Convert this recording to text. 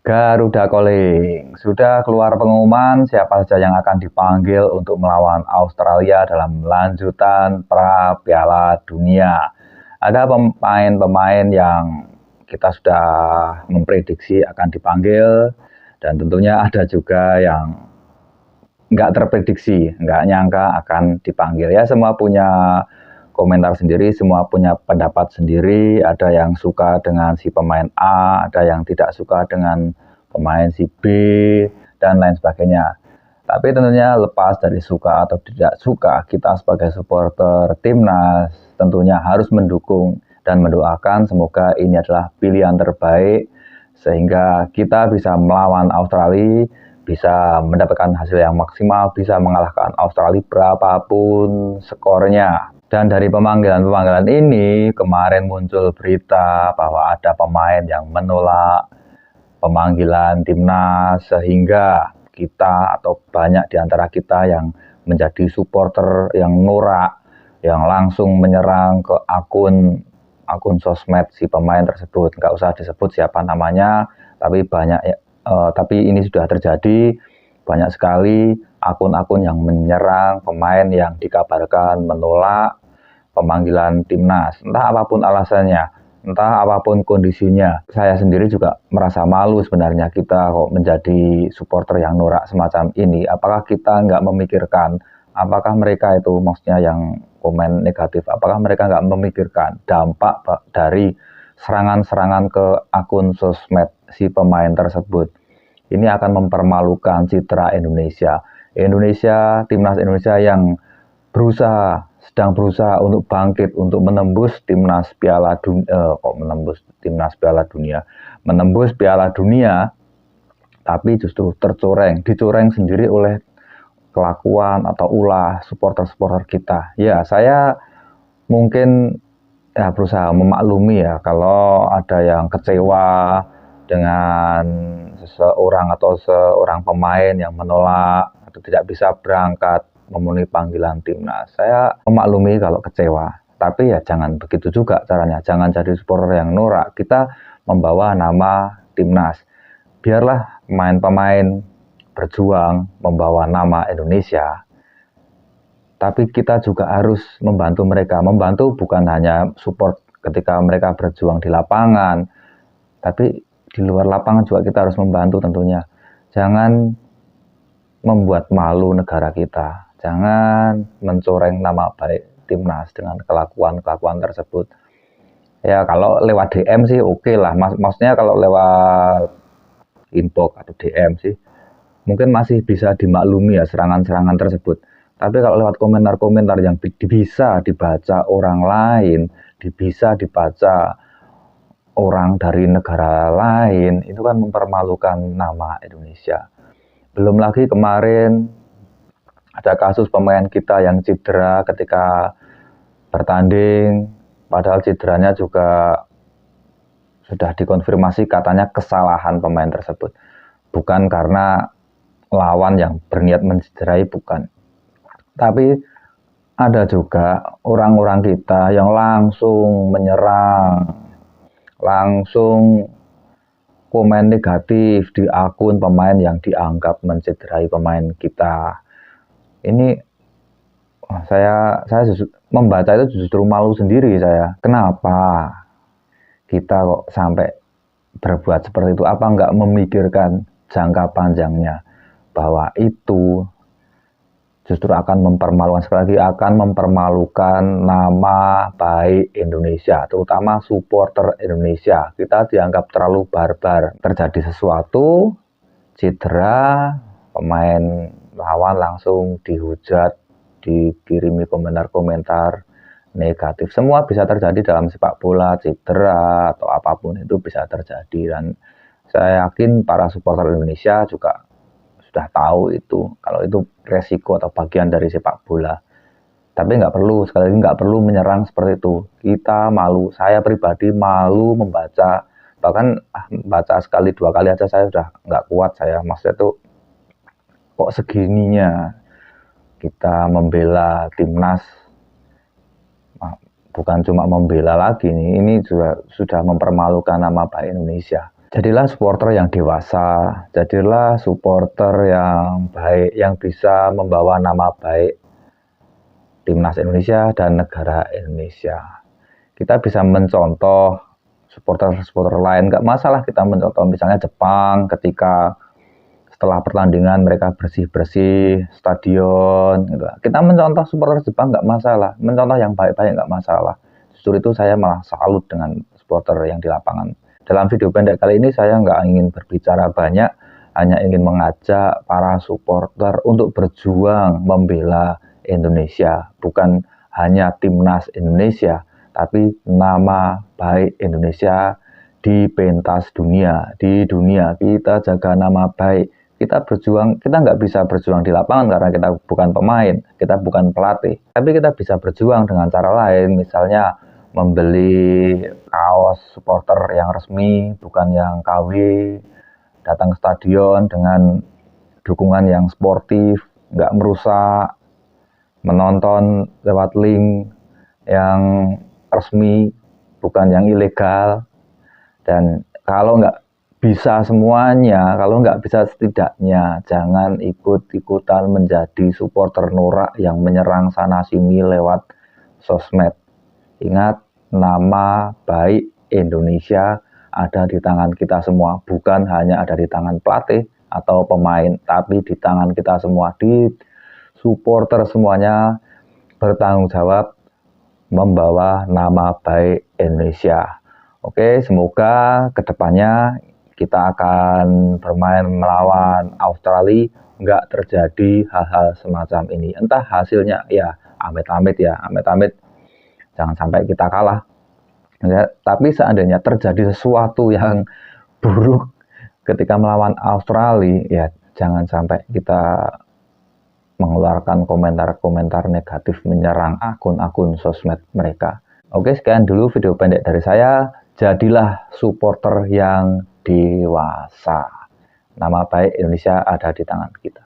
Garuda Calling, sudah keluar pengumuman siapa saja yang akan dipanggil untuk melawan Australia dalam lanjutan pra Piala Dunia. Ada pemain-pemain yang kita sudah memprediksi akan dipanggil, dan tentunya ada juga yang nggak terprediksi, nggak nyangka akan dipanggil. Ya, semua punya komentar sendiri, semua punya pendapat sendiri. Ada yang suka dengan si pemain A, ada yang tidak suka dengan pemain si B, dan lain sebagainya. Tapi tentunya lepas dari suka atau tidak suka, kita sebagai supporter timnas tentunya harus mendukung dan mendoakan semoga ini adalah pilihan terbaik sehingga kita bisa melawan Australia, bisa mendapatkan hasil yang maksimal, bisa mengalahkan Australia berapapun skornya. Dan dari pemanggilan-pemanggilan ini, kemarin muncul berita bahwa ada pemain yang menolak pemanggilan timnas, sehingga kita atau banyak di antara kita yang menjadi supporter yang norak, yang langsung menyerang ke akun sosmed si pemain tersebut. Nggak usah disebut siapa namanya, tapi tapi ini sudah terjadi. Banyak sekali akun-akun yang menyerang pemain yang dikabarkan menolak pemanggilan timnas, entah apapun alasannya, entah apapun kondisinya. Saya sendiri juga merasa malu sebenarnya, kita kok menjadi supporter yang norak semacam ini. Apakah kita nggak memikirkan, apakah mereka itu maksudnya yang komen negatif, apakah mereka nggak memikirkan dampak dari serangan-serangan ke akun sosmed si pemain tersebut. Ini akan mempermalukan citra Indonesia. Timnas Indonesia yang sedang berusaha untuk bangkit, untuk menembus timnas Piala Dunia, menembus Piala Dunia, tapi justru dicoreng sendiri oleh kelakuan atau ulah supporter-supporter kita. Ya, saya mungkin ya berusaha memaklumi ya kalau ada yang kecewa dengan seseorang atau seorang pemain yang menolak atau tidak bisa berangkat memenuhi panggilan timnas. Saya memaklumi kalau kecewa, tapi ya jangan begitu juga caranya. Jangan jadi supporter yang norak. Kita membawa nama timnas. Biarlah pemain-pemain berjuang membawa nama Indonesia. Tapi kita juga harus membantu mereka. Membantu bukan hanya support ketika mereka berjuang di lapangan, tapi di luar lapangan juga kita harus membantu tentunya. Jangan membuat malu negara kita. Jangan mencoreng nama baik timnas dengan kelakuan-kelakuan tersebut. Ya, kalau lewat DM sih oke lah. Maksudnya kalau lewat inbox atau DM sih mungkin masih bisa dimaklumi ya serangan-serangan tersebut. Tapi kalau lewat komentar-komentar yang bisa dibaca orang lain, bisa dibaca orang dari negara lain, itu kan mempermalukan nama Indonesia. Belum lagi kemarin ada kasus pemain kita yang cedera ketika bertanding, padahal cederanya juga sudah dikonfirmasi katanya kesalahan pemain tersebut. Bukan karena lawan yang berniat mencederai, bukan. Tapi ada juga orang-orang kita yang langsung menyerang, langsung komen negatif di akun pemain yang dianggap mencederai pemain kita. Ini saya membaca itu justru malu sendiri saya. Kenapa kita kok sampai berbuat seperti itu? Apa nggak memikirkan jangka panjangnya bahwa itu justru akan mempermalukan, sekali lagi akan mempermalukan nama baik Indonesia, terutama supporter Indonesia. Kita dianggap terlalu barbar. Terjadi sesuatu, cedera, pemain lawan langsung dihujat, dikirimi komentar-komentar negatif. Semua bisa terjadi dalam sepak bola, cedera atau apapun itu bisa terjadi. Dan saya yakin para supporter Indonesia juga sudah tahu itu, kalau itu resiko atau bagian dari sepak bola. Tapi sekali lagi nggak perlu menyerang seperti itu. Kita malu, saya pribadi malu membaca, bahkan baca sekali dua kali aja saya sudah nggak kuat. Saya maksudnya itu kok segininya kita membela timnas, bukan cuma membela lagi nih, ini juga sudah mempermalukan nama baik Indonesia. Jadilah supporter yang dewasa, jadilah supporter yang baik, yang bisa membawa nama baik timnas Indonesia dan negara Indonesia. Kita bisa mencontoh supporter-supporter lain, nggak masalah kita mencontoh misalnya Jepang ketika setelah pertandingan mereka bersih-bersih stadion gitu. Kita mencontoh supporter Jepang nggak masalah, mencontoh yang baik-baik nggak masalah. Justru itu saya malah salut dengan supporter yang di lapangan. Dalam video pendek kali ini saya nggak ingin berbicara banyak, hanya ingin mengajak para supporter untuk berjuang membela Indonesia, bukan hanya timnas Indonesia, tapi nama baik Indonesia di pentas dunia. Di dunia kita jaga nama baik. Kita berjuang, kita nggak bisa berjuang di lapangan karena kita bukan pemain, kita bukan pelatih. Tapi kita bisa berjuang dengan cara lain, misalnya membeli kaos supporter yang resmi, bukan yang KW, datang ke stadion dengan dukungan yang sportif, nggak merusak, menonton lewat link yang resmi, bukan yang ilegal. Dan kalau nggak bisa semuanya, kalau nggak bisa setidaknya, jangan ikut-ikutan menjadi supporter norak yang menyerang sana sini lewat sosmed. Ingat, nama baik Indonesia ada di tangan kita semua, bukan hanya ada di tangan pelatih atau pemain, tapi di tangan kita semua, di supporter semuanya bertanggung jawab membawa nama baik Indonesia. Oke, semoga kedepannya kita akan bermain melawan Australia, nggak terjadi hal-hal semacam ini. Entah hasilnya, ya amit-amit ya, amit-amit. Jangan sampai kita kalah. Ya, tapi seandainya terjadi sesuatu yang buruk ketika melawan Australia, ya jangan sampai kita mengeluarkan komentar-komentar negatif menyerang akun-akun sosmed mereka. Oke, sekian dulu video pendek dari saya. Jadilah supporter yang dewasa. Nama baik Indonesia ada di tangan kita.